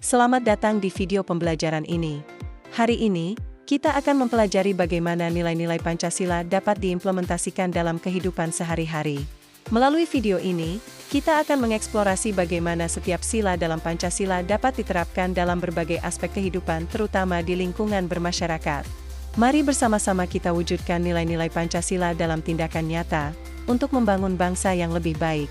Selamat datang di video pembelajaran ini. Hari ini, kita akan mempelajari bagaimana nilai-nilai Pancasila dapat diimplementasikan dalam kehidupan sehari-hari. Melalui video ini, kita akan mengeksplorasi bagaimana setiap sila dalam Pancasila dapat diterapkan dalam berbagai aspek kehidupan, terutama di lingkungan bermasyarakat. Mari bersama-sama kita wujudkan nilai-nilai Pancasila dalam tindakan nyata, untuk membangun bangsa yang lebih baik.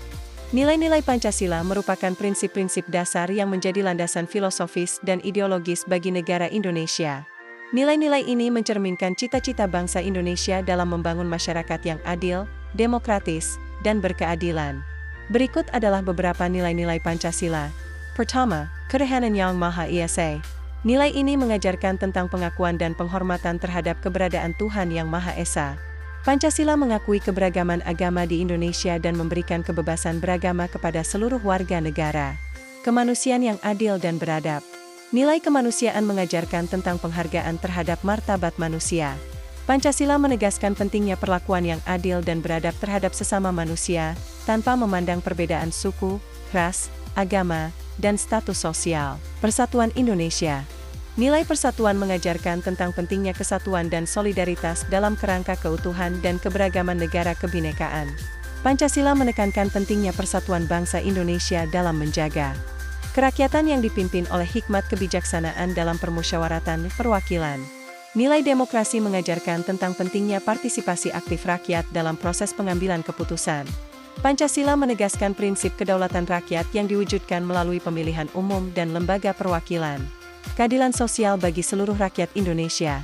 Nilai-nilai Pancasila merupakan prinsip-prinsip dasar yang menjadi landasan filosofis dan ideologis bagi negara Indonesia. Nilai-nilai ini mencerminkan cita-cita bangsa Indonesia dalam membangun masyarakat yang adil, demokratis, dan berkeadilan. Berikut adalah beberapa nilai-nilai Pancasila. Pertama, Ketuhanan Yang Maha Esa. Nilai ini mengajarkan tentang pengakuan dan penghormatan terhadap keberadaan Tuhan Yang Maha Esa. Pancasila mengakui keberagaman agama di Indonesia dan memberikan kebebasan beragama kepada seluruh warga negara. Kemanusiaan yang adil dan beradab. Nilai kemanusiaan mengajarkan tentang penghargaan terhadap martabat manusia. Pancasila menegaskan pentingnya perlakuan yang adil dan beradab terhadap sesama manusia, tanpa memandang perbedaan suku, ras, agama, dan status sosial. Persatuan Indonesia. Nilai persatuan mengajarkan tentang pentingnya kesatuan dan solidaritas dalam kerangka keutuhan dan keberagaman negara kebinekaan. Pancasila menekankan pentingnya persatuan bangsa Indonesia dalam menjaga kerakyatan yang dipimpin oleh hikmat kebijaksanaan dalam permusyawaratan perwakilan. Nilai demokrasi mengajarkan tentang pentingnya partisipasi aktif rakyat dalam proses pengambilan keputusan. Pancasila menegaskan prinsip kedaulatan rakyat yang diwujudkan melalui pemilihan umum dan lembaga perwakilan. Keadilan sosial bagi seluruh rakyat Indonesia.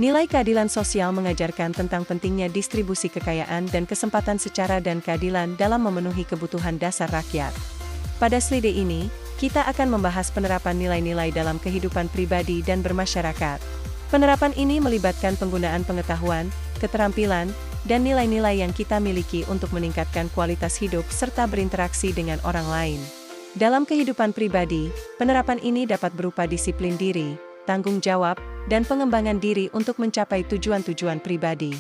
Nilai keadilan sosial mengajarkan tentang pentingnya distribusi kekayaan dan kesempatan secara dan keadilan dalam memenuhi kebutuhan dasar rakyat. Pada slide ini, kita akan membahas penerapan nilai-nilai dalam kehidupan pribadi dan bermasyarakat. Penerapan ini melibatkan penggunaan pengetahuan, keterampilan, dan nilai-nilai yang kita miliki untuk meningkatkan kualitas hidup serta berinteraksi dengan orang lain. Dalam kehidupan pribadi, penerapan ini dapat berupa disiplin diri, tanggung jawab, dan pengembangan diri untuk mencapai tujuan-tujuan pribadi.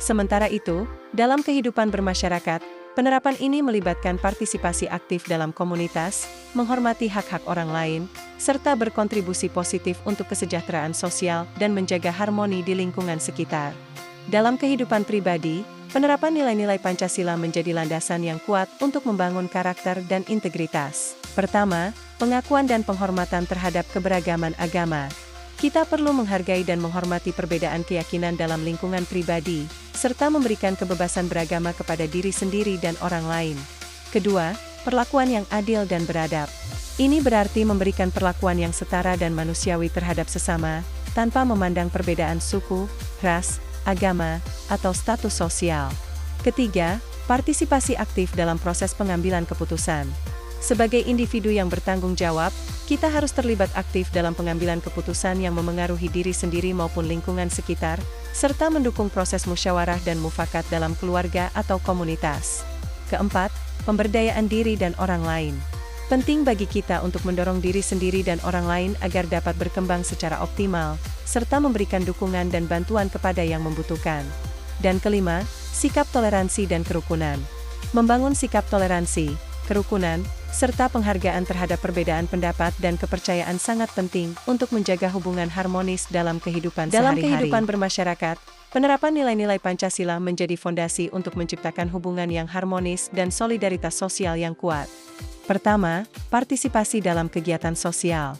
Sementara itu, dalam kehidupan bermasyarakat, penerapan ini melibatkan partisipasi aktif dalam komunitas, menghormati hak-hak orang lain, serta berkontribusi positif untuk kesejahteraan sosial dan menjaga harmoni di lingkungan sekitar. Dalam kehidupan pribadi, penerapan nilai-nilai Pancasila menjadi landasan yang kuat untuk membangun karakter dan integritas. Pertama, pengakuan dan penghormatan terhadap keberagaman agama. Kita perlu menghargai dan menghormati perbedaan keyakinan dalam lingkungan pribadi, serta memberikan kebebasan beragama kepada diri sendiri dan orang lain. Kedua, perlakuan yang adil dan beradab. Ini berarti memberikan perlakuan yang setara dan manusiawi terhadap sesama, tanpa memandang perbedaan suku, ras, agama, atau status sosial. Ketiga, partisipasi aktif dalam proses pengambilan keputusan. Sebagai individu yang bertanggung jawab, kita harus terlibat aktif dalam pengambilan keputusan yang memengaruhi diri sendiri maupun lingkungan sekitar, serta mendukung proses musyawarah dan mufakat dalam keluarga atau komunitas. Keempat, pemberdayaan diri dan orang lain. Penting bagi kita untuk mendorong diri sendiri dan orang lain agar dapat berkembang secara optimal, serta memberikan dukungan dan bantuan kepada yang membutuhkan. Dan kelima, sikap toleransi dan kerukunan. Membangun sikap toleransi, kerukunan, serta penghargaan terhadap perbedaan pendapat dan kepercayaan sangat penting untuk menjaga hubungan harmonis dalam kehidupan sehari-hari. Dalam kehidupan bermasyarakat, penerapan nilai-nilai Pancasila menjadi fondasi untuk menciptakan hubungan yang harmonis dan solidaritas sosial yang kuat. Pertama, partisipasi dalam kegiatan sosial.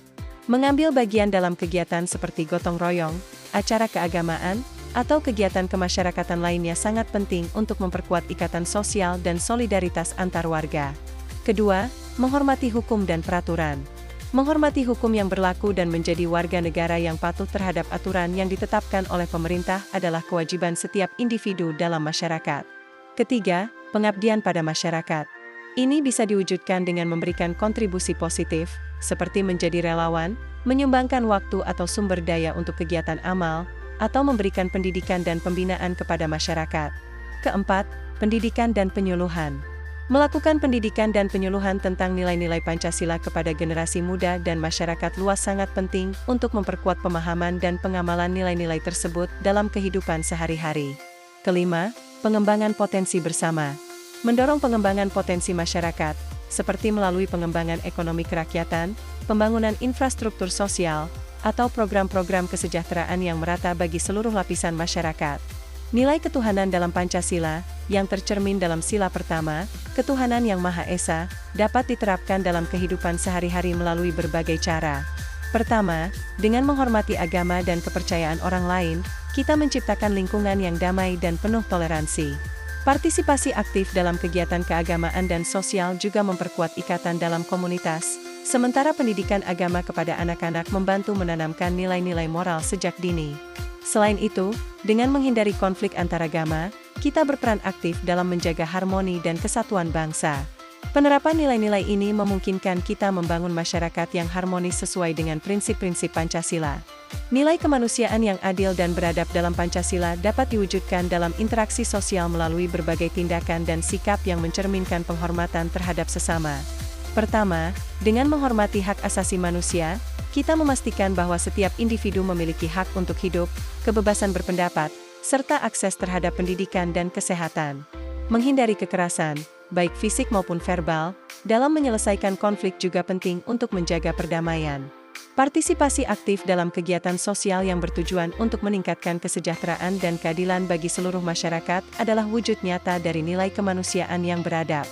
Mengambil bagian dalam kegiatan seperti gotong royong, acara keagamaan, atau kegiatan kemasyarakatan lainnya sangat penting untuk memperkuat ikatan sosial dan solidaritas antar warga. Kedua, menghormati hukum dan peraturan. Menghormati hukum yang berlaku dan menjadi warga negara yang patuh terhadap aturan yang ditetapkan oleh pemerintah adalah kewajiban setiap individu dalam masyarakat. Ketiga, pengabdian pada masyarakat. Ini bisa diwujudkan dengan memberikan kontribusi positif, seperti menjadi relawan, menyumbangkan waktu atau sumber daya untuk kegiatan amal, atau memberikan pendidikan dan pembinaan kepada masyarakat. Keempat, pendidikan dan penyuluhan. Melakukan pendidikan dan penyuluhan tentang nilai-nilai Pancasila kepada generasi muda dan masyarakat luas sangat penting untuk memperkuat pemahaman dan pengamalan nilai-nilai tersebut dalam kehidupan sehari-hari. Kelima, pengembangan potensi bersama. Mendorong pengembangan potensi masyarakat, seperti melalui pengembangan ekonomi kerakyatan, pembangunan infrastruktur sosial, atau program-program kesejahteraan yang merata bagi seluruh lapisan masyarakat. Nilai ketuhanan dalam Pancasila, yang tercermin dalam sila pertama, ketuhanan yang Maha Esa, dapat diterapkan dalam kehidupan sehari-hari melalui berbagai cara. Pertama, dengan menghormati agama dan kepercayaan orang lain, kita menciptakan lingkungan yang damai dan penuh toleransi. Partisipasi aktif dalam kegiatan keagamaan dan sosial juga memperkuat ikatan dalam komunitas, sementara pendidikan agama kepada anak-anak membantu menanamkan nilai-nilai moral sejak dini. Selain itu, dengan menghindari konflik antaragama, kita berperan aktif dalam menjaga harmoni dan kesatuan bangsa. Penerapan nilai-nilai ini memungkinkan kita membangun masyarakat yang harmonis sesuai dengan prinsip-prinsip Pancasila. Nilai kemanusiaan yang adil dan beradab dalam Pancasila dapat diwujudkan dalam interaksi sosial melalui berbagai tindakan dan sikap yang mencerminkan penghormatan terhadap sesama. Pertama, dengan menghormati hak asasi manusia, kita memastikan bahwa setiap individu memiliki hak untuk hidup, kebebasan berpendapat, serta akses terhadap pendidikan dan kesehatan. Menghindari kekerasan, baik fisik maupun verbal, dalam menyelesaikan konflik juga penting untuk menjaga perdamaian. Partisipasi aktif dalam kegiatan sosial yang bertujuan untuk meningkatkan kesejahteraan dan keadilan bagi seluruh masyarakat adalah wujud nyata dari nilai kemanusiaan yang beradab.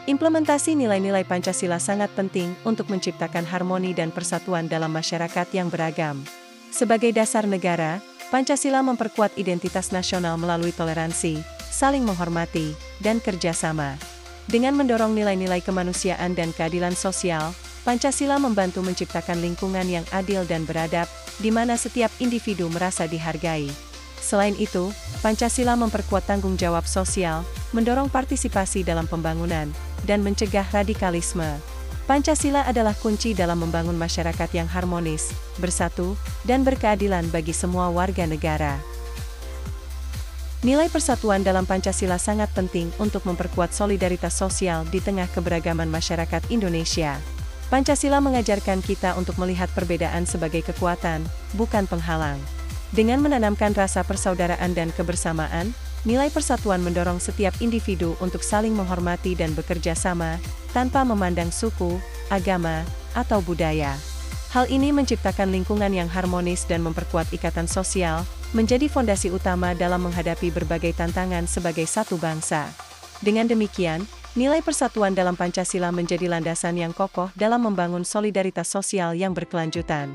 Implementasi nilai-nilai Pancasila sangat penting untuk menciptakan harmoni dan persatuan dalam masyarakat yang beragam. Sebagai dasar negara, Pancasila memperkuat identitas nasional melalui toleransi, saling menghormati, dan kerjasama. Dengan mendorong nilai-nilai kemanusiaan dan keadilan sosial, Pancasila membantu menciptakan lingkungan yang adil dan beradab, di mana setiap individu merasa dihargai. Selain itu, Pancasila memperkuat tanggung jawab sosial, mendorong partisipasi dalam pembangunan, dan mencegah radikalisme. Pancasila adalah kunci dalam membangun masyarakat yang harmonis, bersatu, dan berkeadilan bagi semua warga negara. Nilai persatuan dalam Pancasila sangat penting untuk memperkuat solidaritas sosial di tengah keberagaman masyarakat Indonesia. Pancasila mengajarkan kita untuk melihat perbedaan sebagai kekuatan, bukan penghalang. Dengan menanamkan rasa persaudaraan dan kebersamaan, nilai persatuan mendorong setiap individu untuk saling menghormati dan bekerja sama, tanpa memandang suku, agama, atau budaya. Hal ini menciptakan lingkungan yang harmonis dan memperkuat ikatan sosial, menjadi fondasi utama dalam menghadapi berbagai tantangan sebagai satu bangsa. Dengan demikian, nilai persatuan dalam Pancasila menjadi landasan yang kokoh dalam membangun solidaritas sosial yang berkelanjutan.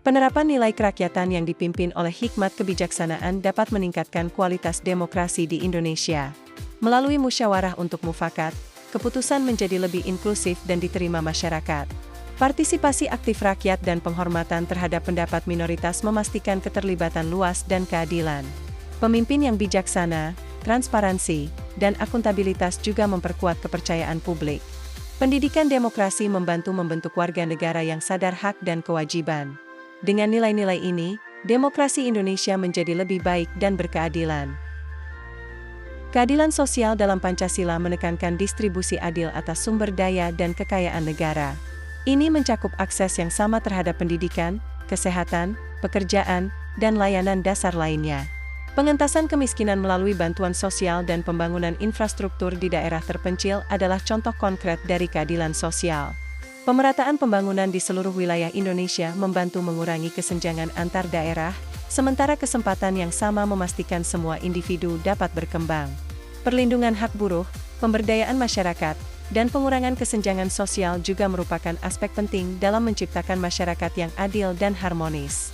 Penerapan nilai kerakyatan yang dipimpin oleh hikmat kebijaksanaan dapat meningkatkan kualitas demokrasi di Indonesia. Melalui musyawarah untuk mufakat, keputusan menjadi lebih inklusif dan diterima masyarakat. Partisipasi aktif rakyat dan penghormatan terhadap pendapat minoritas memastikan keterlibatan luas dan keadilan. Pemimpin yang bijaksana, transparansi, dan akuntabilitas juga memperkuat kepercayaan publik. Pendidikan demokrasi membantu membentuk warga negara yang sadar hak dan kewajiban. Dengan nilai-nilai ini, demokrasi Indonesia menjadi lebih baik dan berkeadilan. Keadilan sosial dalam Pancasila menekankan distribusi adil atas sumber daya dan kekayaan negara. Ini mencakup akses yang sama terhadap pendidikan, kesehatan, pekerjaan, dan layanan dasar lainnya. Pengentasan kemiskinan melalui bantuan sosial dan pembangunan infrastruktur di daerah terpencil adalah contoh konkret dari keadilan sosial. Pemerataan pembangunan di seluruh wilayah Indonesia membantu mengurangi kesenjangan antar daerah, sementara kesempatan yang sama memastikan semua individu dapat berkembang. Perlindungan hak buruh, pemberdayaan masyarakat, dan pengurangan kesenjangan sosial juga merupakan aspek penting dalam menciptakan masyarakat yang adil dan harmonis.